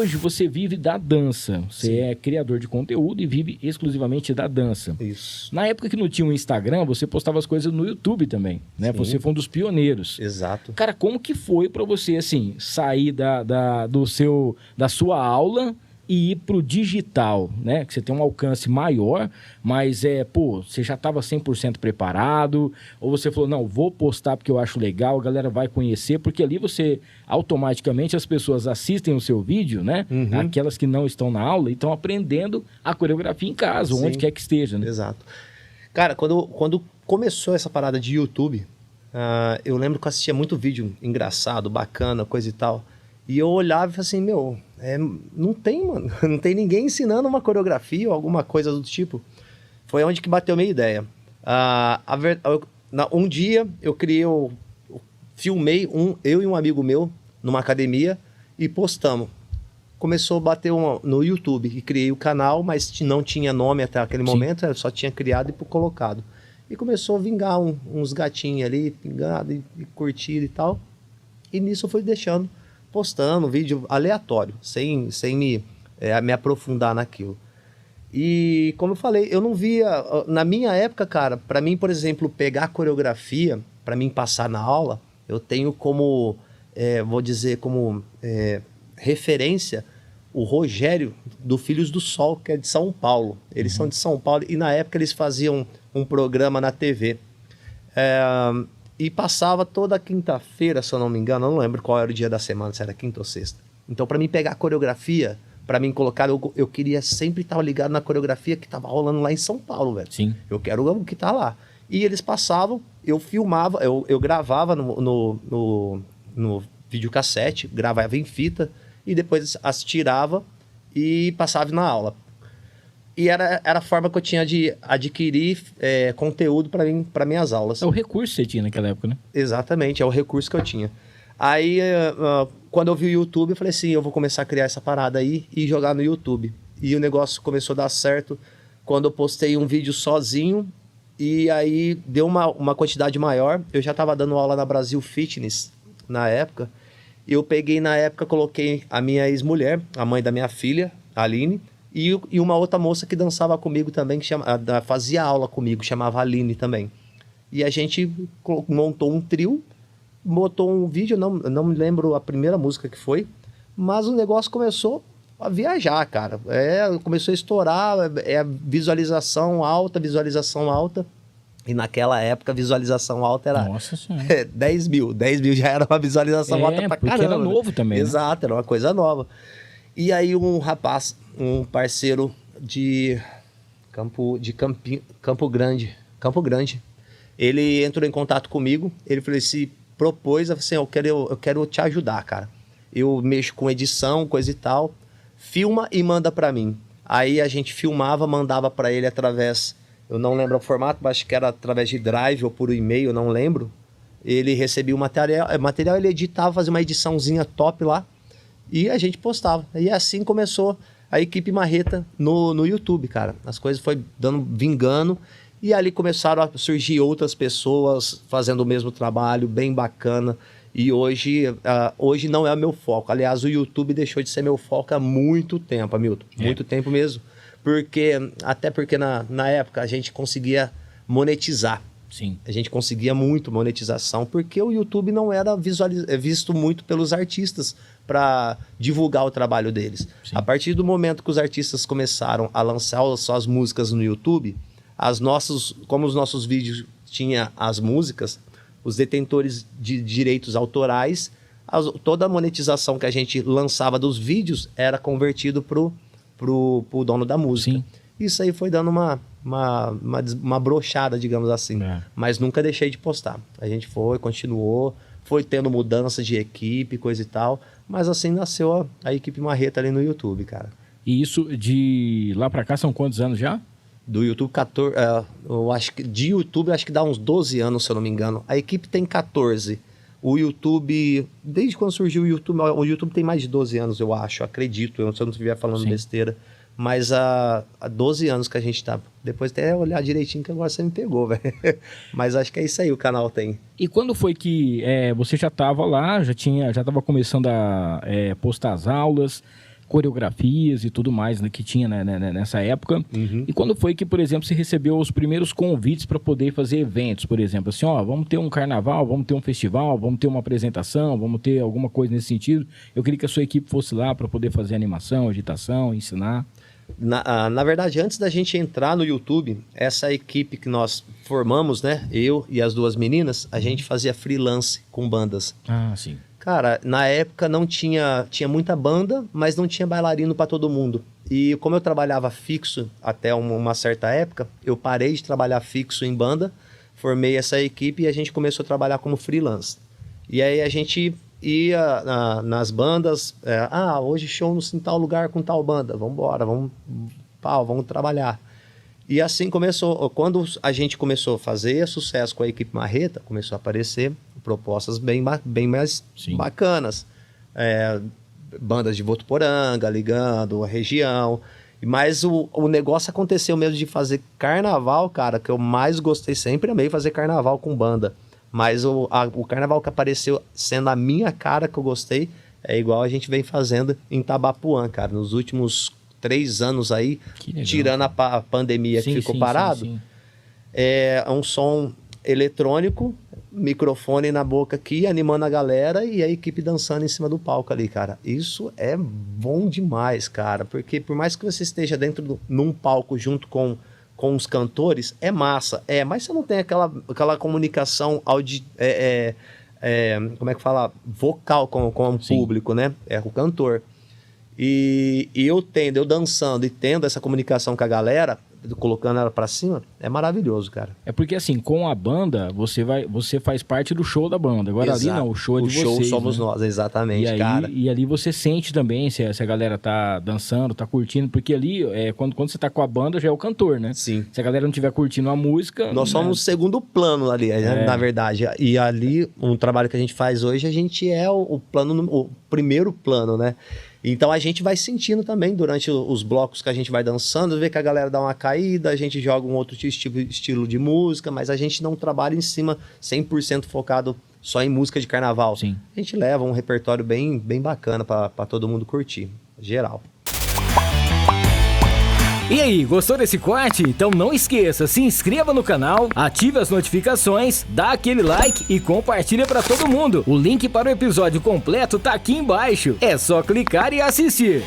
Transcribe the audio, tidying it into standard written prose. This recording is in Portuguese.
hoje você vive da dança. Você Sim. é criador de conteúdo e vive exclusivamente da dança. Isso. Na época que não tinha o Instagram, você postava as coisas no YouTube também, né? Sim. Você foi um dos pioneiros. Exato. Cara, como que foi pra você, assim, sair da sua aula e ir pro digital, né? Que você tem um alcance maior, mas você já estava 100% preparado? Ou você falou, não, vou postar porque eu acho legal, a galera vai conhecer, porque ali você, automaticamente, as pessoas assistem o seu vídeo, né? Uhum. Aquelas que não estão na aula e estão aprendendo a coreografia em casa, Sim. onde quer que esteja, né? Exato. Cara, quando começou essa parada de YouTube, eu lembro que eu assistia muito vídeo engraçado, bacana, coisa e tal. E eu olhava e falava assim, não tem, mano. Não tem ninguém ensinando uma coreografia ou alguma coisa do tipo. Foi onde que bateu a minha ideia. Um dia eu filmei eu e um amigo meu numa academia e postamos. Começou a bater no YouTube e criei o canal, mas não tinha nome até aquele momento, eu só tinha criado e colocado. E começou a vingar uns gatinhos ali, pingado e curtido e tal. E nisso eu fui postando vídeo aleatório, sem me aprofundar naquilo. E como eu falei, eu não via... Na minha época, cara, para mim, por exemplo, pegar a coreografia, para mim passar na aula, eu tenho como, vou dizer, como referência o Rogério do Filhos do Sol, que é de São Paulo. Eles são de São Paulo e na época eles faziam um programa na TV. E passava toda quinta-feira, se eu não me engano, eu não lembro qual era o dia da semana, se era quinta ou sexta. Então, para mim pegar a coreografia, para mim colocar, eu queria sempre estar ligado na coreografia que estava rolando lá em São Paulo, velho. Sim. Eu quero o que tá lá. E eles passavam, eu filmava, eu gravava no videocassete, gravava em fita, e depois as tirava e passava na aula. E era a forma que eu tinha de adquirir conteúdo para minhas aulas. É o recurso que você tinha naquela época, né? Exatamente, é o recurso que eu tinha. Aí, quando eu vi o YouTube, eu falei assim, eu vou começar a criar essa parada aí e jogar no YouTube. E o negócio começou a dar certo quando eu postei um vídeo sozinho e aí deu uma quantidade maior. Eu já estava dando aula na Brasil Fitness na época. Eu peguei na época, coloquei a minha ex-mulher, a mãe da minha filha, a Aline, e uma outra moça que dançava comigo também, que fazia aula comigo, chamava Aline também. E a gente montou um trio, botou um vídeo, não me lembro a primeira música que foi, mas o negócio começou a viajar, cara. Começou a estourar, visualização alta. E naquela época, a visualização alta era... Nossa Senhora. 10 mil. 10 mil já era uma visualização alta pra porque caramba. era novo também, Exato, era uma coisa nova. E aí um rapaz, um parceiro de Campo Grande, ele entrou em contato comigo, ele falou assim, propôs assim, eu quero te ajudar, cara. Eu mexo com edição, coisa e tal, filma e manda pra mim. Aí a gente filmava, mandava pra ele através, eu não lembro o formato, mas acho que era através de Drive ou por e-mail, eu não lembro. Ele recebia o material, ele editava, fazia uma ediçãozinha top lá, e a gente postava. E assim começou a equipe Marreta no YouTube, cara. As coisas foi vingando, e ali começaram a surgir outras pessoas fazendo o mesmo trabalho, bem bacana. E hoje não é o meu foco. Aliás, o YouTube deixou de ser meu foco há muito tempo, Hamilton. Muito tempo mesmo. Até porque na época a gente conseguia monetizar. Sim. A gente conseguia muito monetização, porque o YouTube não era visto muito pelos artistas para divulgar o trabalho deles. Sim. A partir do momento que os artistas começaram a lançar suas músicas no YouTube, como os nossos vídeos tinham as músicas, os detentores de direitos autorais, toda a monetização que a gente lançava dos vídeos era convertido pro dono da música. Sim. Isso aí foi dando uma brochada, digamos assim. Mas nunca deixei de postar. A gente continuou, foi tendo mudanças de equipe, coisa e tal. Mas assim nasceu a equipe Marreta ali no YouTube, cara. E isso de lá pra cá são quantos anos já? Do YouTube, 14, eu acho que de YouTube, acho que dá uns 12 anos, se eu não me engano. A equipe tem 14. O YouTube, desde quando surgiu o YouTube tem mais de 12 anos, eu acho, acredito, se eu não estiver falando besteira. Mas há 12 anos que a gente tá. Depois até olhar direitinho, que agora você me pegou, velho. Mas acho que é isso aí, o canal tem. E quando foi que você já estava lá, já estava começando a postar as aulas? coreografias e tudo mais, né, que tinha, né, nessa época. E quando foi que, por exemplo, você recebeu os primeiros convites para poder fazer eventos, por exemplo, assim, ó, vamos ter um carnaval, vamos ter um festival, vamos ter uma apresentação, vamos ter alguma coisa nesse sentido. Eu queria que a sua equipe fosse lá para poder fazer animação, agitação, ensinar. Na verdade, antes da gente entrar no YouTube, essa equipe que nós formamos, né, eu e as duas meninas, a gente fazia freelance com bandas. Ah, sim. Cara, na época não tinha muita banda, mas não tinha bailarino para todo mundo. E como eu trabalhava fixo até uma certa época, eu parei de trabalhar fixo em banda, formei essa equipe e a gente começou a trabalhar como freelance. E aí a gente ia nas bandas, hoje show em tal lugar com tal banda, vamos embora, vamos trabalhar. E assim começou. Quando a gente começou a fazer sucesso com a equipe Marreta, começou a aparecer propostas bem mais bacanas. Bandas de Votuporanga, ligando a região. Mas o negócio aconteceu mesmo de fazer carnaval, cara, que eu mais gostei, sempre amei fazer carnaval com banda. Mas o carnaval que apareceu sendo a minha cara que eu gostei, é igual a gente vem fazendo em Tabapuã, cara. Nos últimos 3 anos aí, tirando a pandemia que ficou parado, é um som eletrônico, microfone na boca aqui, animando a galera e a equipe dançando em cima do palco ali, cara. Isso é bom demais, cara, porque por mais que você esteja num palco junto com os cantores, é massa, mas você não tem aquela comunicação como é que fala? Vocal com o público, né? É o cantor. E eu dançando e tendo essa comunicação com a galera, colocando ela pra cima, é maravilhoso, cara. É porque assim, com a banda, você faz parte do show da banda. Agora ali não, o show é de vocês. O show somos nós, exatamente, cara. E ali você sente também se a galera tá dançando, tá curtindo, porque ali, quando você tá com a banda, já é o cantor, né? Sim. Se a galera não estiver curtindo a música... Nós somos o segundo plano ali, na verdade. E ali, um trabalho que a gente faz hoje, a gente é o primeiro plano, né? Então a gente vai sentindo também durante os blocos que a gente vai dançando, vê que a galera dá uma caída, a gente joga um outro estilo de música, mas a gente não trabalha em cima 100% focado só em música de carnaval. Sim. A gente leva um repertório bem bacana para todo mundo curtir, geral. E aí, gostou desse corte? Então não esqueça, se inscreva no canal, ative as notificações, dá aquele like e compartilha para todo mundo. O link para o episódio completo tá aqui embaixo. É só clicar e assistir.